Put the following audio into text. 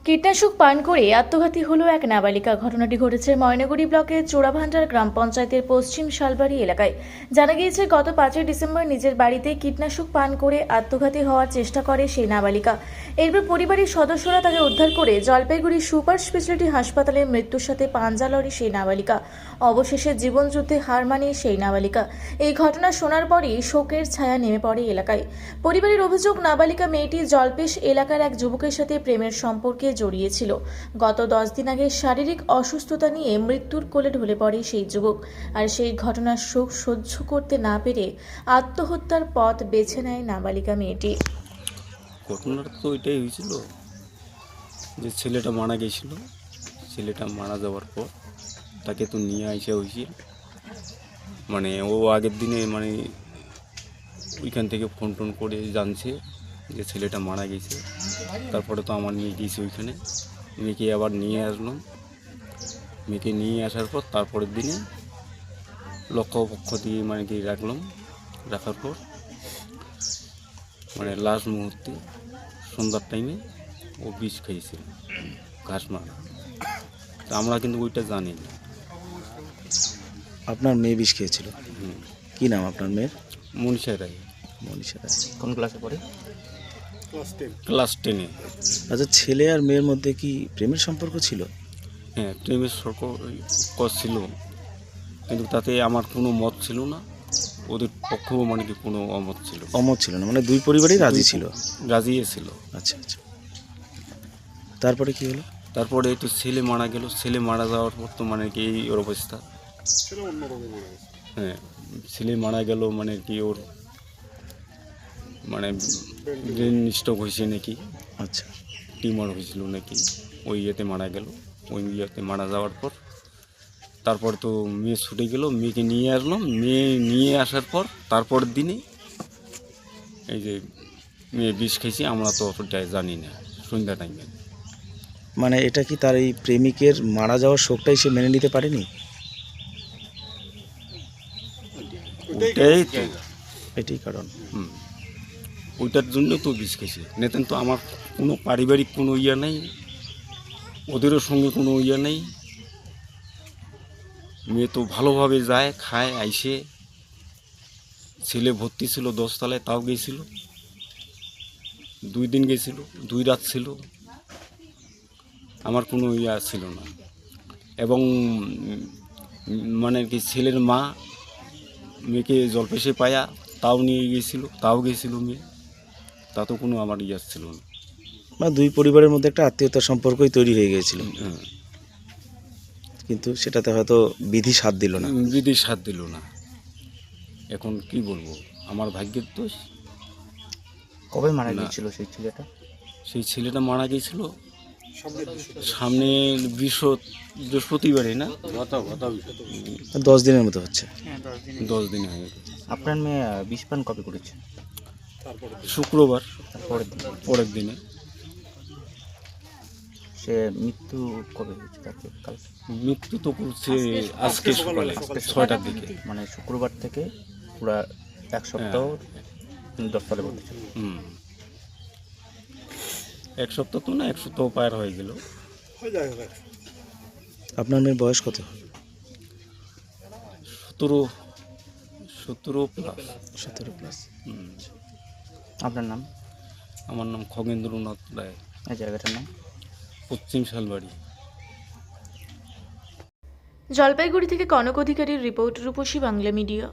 কীটনাশক পান করে আত্মঘাতী হলো এক নাবালিকা। ঘটনাটি ঘটেছে ময়নাগুড়ি ব্লকের চোরাভান্ডার গ্রাম পঞ্চায়েতের পশ্চিম শালবাড়ি এলাকায়। জানা গিয়েছে, গত 5 ডিসেম্বর নিজের বাড়িতে কীটনাশক পান করে আত্মঘাতী হওয়ার চেষ্টা করে সেই নাবালিকা। এরপর পরিবারের সদস্যরা তাকে উদ্ধার করে জলপাইগুড়ি সুপার স্পেশালিটি হাসপাতালে মৃত্যুর সাথে পাঞ্জা লড়ে সেই নাবালিকা। অবশেষে জীবনযুদ্ধে হার মানে সেই নাবালিকা। এই ঘটনা শোনার পরই শোকের ছায়া নেমে পড়ে এলাকায়। পরিবারের অভিযোগ, নাবালিকা মেয়েটি জলপেশ এলাকার এক যুবকের সাথে প্রেমের সম্পর্কে জড়িয়েছিল। গত 10 দিন আগে শারীরিক অসুস্থতা নিয়ে মৃত্যুর কোলে ঢলে পড়ে সেই যুবক। আর সেই ঘটনার শোক সহ্য করতে না পেরে আত্মহত্যার পথ বেছে নেয় নাবালিকা মেয়েটি। ঘটনাটা তো এটাই হয়েছিল যে ছেলেটা মারা গেছিল। ছেলেটা মারা যাওয়ার পর তাকে তো নিয়ে আসা হয়েছিল। মানে ও আগের দিনে মানে ওইখান থেকে ফোন টোন করে জানছে যে ছেলেটা মারা গেছে। তারপরে তো আমার মেয়ে গিয়েছে ওইখানে, মেয়েকে আবার নিয়ে আসলাম। মেয়েকে নিয়ে আসার পর তারপরের দিনে লক্ষ্যপক্ষ দিয়ে মানে কি রাখার পর মানে লাস্ট মুহূর্তে সন্ধ্যার টাইমে ও বিষ খেয়েছিল, ঘাস মারা। তা আমরা কিন্তু ওইটা জানি না। আপনার মেয়ে বিষ খেয়েছিল? কি নাম আপনার মেয়ের? মনীষা রায়। মনীষা রায়। কোন ক্লাসে পড়ে? ক্লাস 10-এ। আচ্ছা, ছেলে আর মেয়ের মধ্যে কি প্রেমের সম্পর্ক ছিল? হ্যাঁ, প্রেমের কজ ছিল, কিন্তু তাতে আমার কোনো মত ছিল না। ওদের পক্ষেও মানে কি কোনো অমত ছিল, অমত ছিল না, মানে দুই পরিবারই রাজি ছিল? রাজিয়ে ছিল। আচ্ছা আচ্ছা, তারপরে কি হলো? তারপরে একটু ছেলে মারা গেল। ছেলে মারা যাওয়ার পর তো মানে কি এই ওর অবস্থা। হ্যাঁ, ছেলে মারা গেল মানে কি ওর মানে ব্রেন স্ট্রোক হয়েছে নাকি, আচ্ছা, টিউমার হয়েছিল নাকি, ওই ইয়েতে মারা গেল। ওই ইয়েতে মারা যাওয়ার পর তারপর তো মেয়ে ছুটে গেল। মেয়েকে নিয়ে আসলাম। মেয়ে নিয়ে আসার পর তারপরের দিনে এই যে মেয়ে বিষ খেয়েছি, আমরা তো অতটাই জানি না সন্ধ্যা টাইমে। মানে এটা কি তার এই প্রেমিকের মারা যাওয়ার শোকটাই সে মেনে নিতে পারেনি? ওটাই তো, এটাই কারণ। ওইটার জন্য তো বিষ খেয়েছি। নেতেন তো আমার কোনো পারিবারিক কোনো ইয়ে নেই, ওদেরও সঙ্গে কোনো ইয়ে নেই। মেয়ে তো ভালোভাবে যায়, খায়, আইসে। ছেলে ভর্তি ছিল 10 তলায়, তাও গেছিল। 2 দিন গেছিল, 2 রাত ছিল। আমার কোনো ইয়া ছিল না। এবং মানে কি ছেলের মা মেয়েকে জলপেশে পায়া তাও নিয়ে গেছিল, তাও গেছিল মেয়ে। তা তো কোনো আমার ইয়া ছিল না। মানে দুই পরিবারের মধ্যে একটা আত্মীয়তার সম্পর্কই তৈরি হয়ে গিয়েছিল, হ্যাঁ, কিন্তু সেটাতে হয়তো বিধি সাথ দিল না। বিধি সাথ দিল না। এখন কি বলবো, আমার ভাগ্যের দোষ। কবে মারা না। গিয়েছিল সেই ছেলেটা? সেই ছেলেটা মারা গিয়েছিল সামনের বৃহস্পতিবারে না, 10 দিনের মতো হচ্ছে। 10 দিন হয়ে গেছে। আপনার মেয়ে বিষ পান কবে করেছে? শুক্রবার তারপরের দিন। পরের দিনে। সে মৃত্যু কবে হয়েছে তাকে? কাল? মৃত্যু তো করছে আজকে সকালে 6টার দিকে। মানে শুক্রবার থেকে পুরো এক সপ্তাহ 10 সালে বলতেছে। 1 সপ্তাহ তো না, 1 সপ্তাহ পার হয়ে গেল। আপনার মেয়ের বয়স কত? 17 প্লাস। 17 প্লাস। আপনার নাম? আমার নাম খগেন্দ্রনাথ রায়। এই জায়গাটার নাম? পশ্চিম শালবাড়ি। জলপাইগুড়ি থেকে কনক অধিকারীর রিপোর্ট, রূপসী বাংলা মিডিয়া।